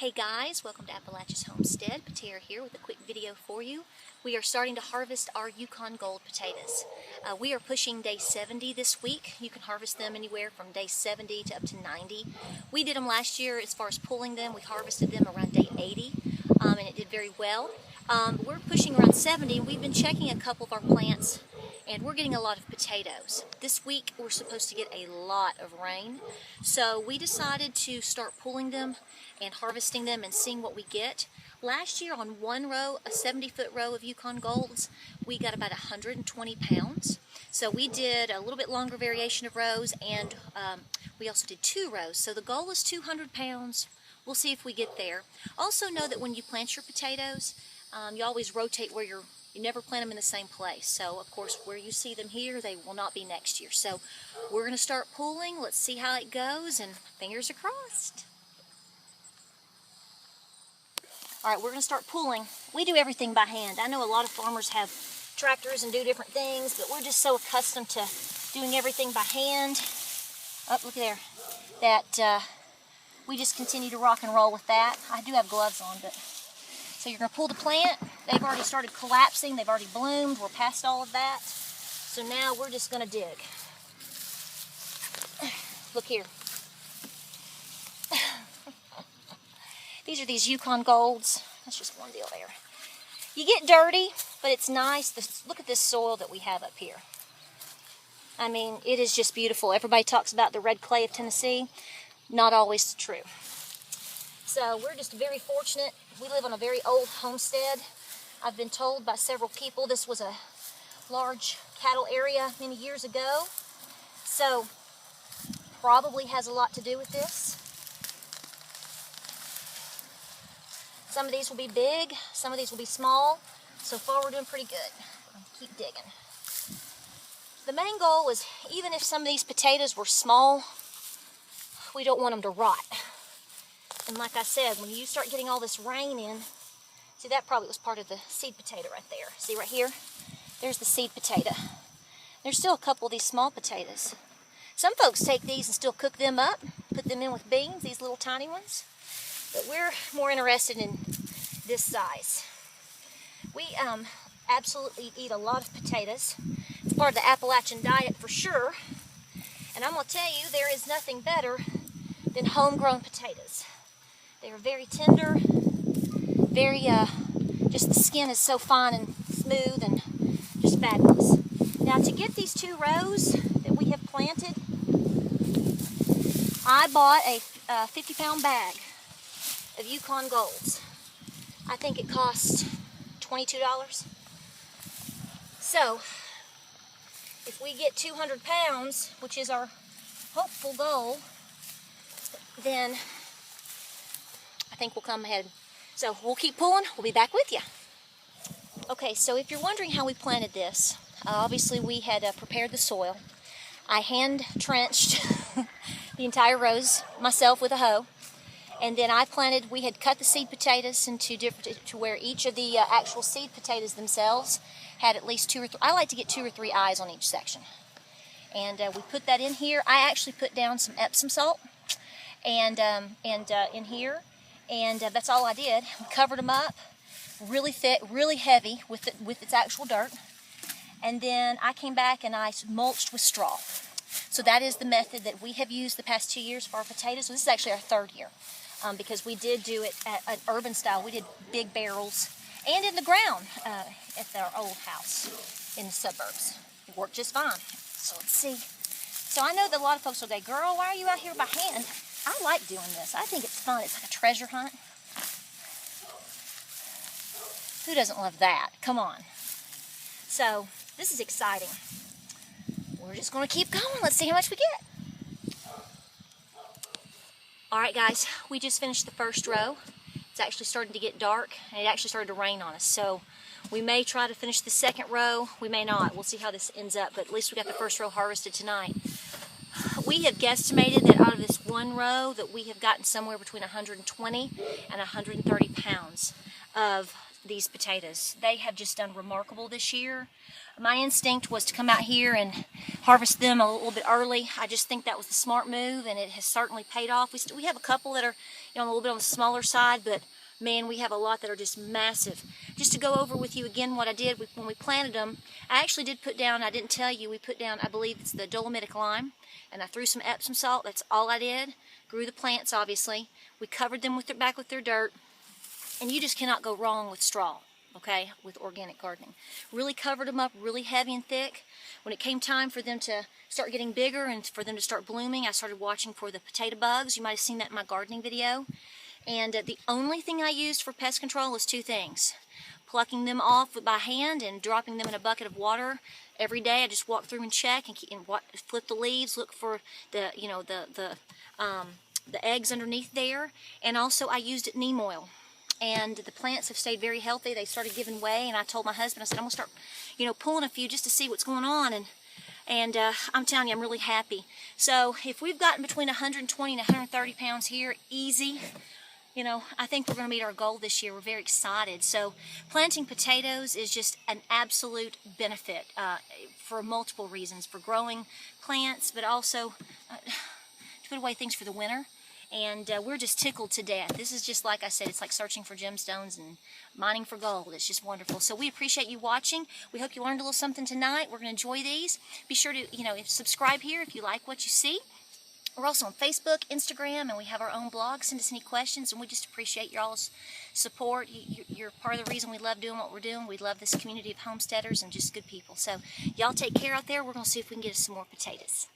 Hey guys, welcome to Appalachia's Homestead. Patera here with a quick video for you. We are starting to harvest our Yukon Gold potatoes. We are pushing day 70 this week. You can harvest them anywhere from day 70 to up to 90. We did them last year as far as pulling them. We harvested them around day 80 and it did very well. We're pushing around 70. We've been checking a couple of our plants and we're getting a lot of potatoes. This week we're supposed to get a lot of rain, so we decided to start pulling them and harvesting them and seeing what we get. Last year on one row, a 70-foot row of Yukon Golds, we got about 120 pounds. So we did a little bit longer variation of rows, and we also did 2 rows. So the goal is 200 pounds. We'll see if we get there. Also know that when you plant your potatoes, you always rotate where you never plant them in the same place. So of course where you see them here, they will not be next year. So we're going to start pulling. Let's see how it goes, and fingers are crossed. All right, we're going to start pulling. We do everything by hand. I know a lot of farmers have tractors and do different things, but we're just so accustomed to doing everything by hand. Oh, look there. That we just continue to rock and roll with that. I do have gloves on, but so you're going to pull the plant. They've already started collapsing. They've already bloomed. We're past all of that. So now we're just going to dig. Look here. These are these Yukon Golds. That's just one deal there. You get dirty, but it's nice. Look at this soil that we have up here. I mean, it is just beautiful. Everybody talks about the red clay of Tennessee. Not always true. So we're just very fortunate. We live on a very old homestead. I've been told by several people this was a large cattle area many years ago. So probably has a lot to do with this. Some of these will be big, some of these will be small. So far we're doing pretty good. Keep digging. The main goal is, even if some of these potatoes were small, we don't want them to rot. And like I said, when you start getting all this rain in, see, that probably was part of the seed potato right there. See right here? There's the seed potato. There's still a couple of these small potatoes. Some folks take these and still cook them up, put them in with beans, these little tiny ones. But we're more interested in this size. We absolutely eat a lot of potatoes. It's part of the Appalachian diet for sure. And I'm going to tell you, there is nothing better than homegrown potatoes. They are very tender, very, just the skin is so fine and smooth and just fabulous. Now to get these 2 rows that we have planted, I bought a 50-pound bag of Yukon Golds. I think it cost $22. So if we get 200 pounds, which is our hopeful goal, then I think we'll come ahead. So we'll keep pulling. We'll be back with you. Okay, so if you're wondering how we planted this, obviously we had prepared the soil. I hand trenched the entire rows myself with a hoe. And then I planted, we had cut the seed potatoes into different, to where each of the actual seed potatoes themselves had at least 2 or 3, I like to get 2 or 3 eyes on each section. And we put that in here. I actually put down some Epsom salt and in here, and that's all I did. We covered them up, really thick, really heavy with its actual dirt. And then I came back and I mulched with straw. So that is the method that we have used the past 2 years for our potatoes. So this is actually our 3rd year. Because we did do it at an urban style. We did big barrels and in the ground at our old house in the suburbs. It worked just fine. So let's see. So I know that a lot of folks will go, "Girl, why are you out here by hand?" I like doing this. I think it's fun. It's like a treasure hunt. Who doesn't love that? Come on. So this is exciting. We're just going to keep going. Let's see how much we get. Alright guys, we just finished the first row. It's actually starting to get dark, and it actually started to rain on us. So we may try to finish the 2nd row, we may not. We'll see how this ends up, but at least we got the first row harvested tonight. We have guesstimated that out of this one row that we have gotten somewhere between 120 and 130 pounds of these potatoes. They have just done remarkable this year. My instinct was to come out here and harvest them a little bit early. I just think that was the smart move, and it has certainly paid off. We have a couple that are, a little bit on the smaller side, but man, we have a lot that are just massive. Just to go over with you again what I did when we planted them, I actually did put down, I didn't tell you, we put down, I believe it's the dolomitic lime, and I threw some Epsom salt. That's all I did. Grew the plants, obviously. We covered them back with their dirt, and you just cannot go wrong with straw. Okay, with organic gardening. Really covered them up really heavy and thick. When it came time for them to start getting bigger and for them to start blooming, I started watching for the potato bugs. You might have seen that in my gardening video. And the only thing I used for pest control was two things. Plucking them off by hand and dropping them in a bucket of water every day. I just walk through and check and flip the leaves, look for the the eggs underneath there. And also I used neem oil. And the plants have stayed very healthy. They started giving way, and I told my husband, I said, I'm going to start, pulling a few just to see what's going on. And I'm telling you, I'm really happy. So if we've gotten between 120 and 130 pounds here, easy, I think we're going to meet our goal this year. We're very excited. So planting potatoes is just an absolute benefit for multiple reasons. For growing plants, but also to put away things for the winter. And we're just tickled to death. This is just, like I said, it's like searching for gemstones and mining for gold. It's just wonderful. So we appreciate you watching. We hope you learned a little something tonight. We're going to enjoy these. Be sure to, subscribe here if you like what you see. We're also on Facebook, Instagram, and we have our own blog. Send us any questions, and we just appreciate y'all's support. You're part of the reason we love doing what we're doing. We love this community of homesteaders and just good people. So y'all take care out there. We're going to see if we can get us some more potatoes.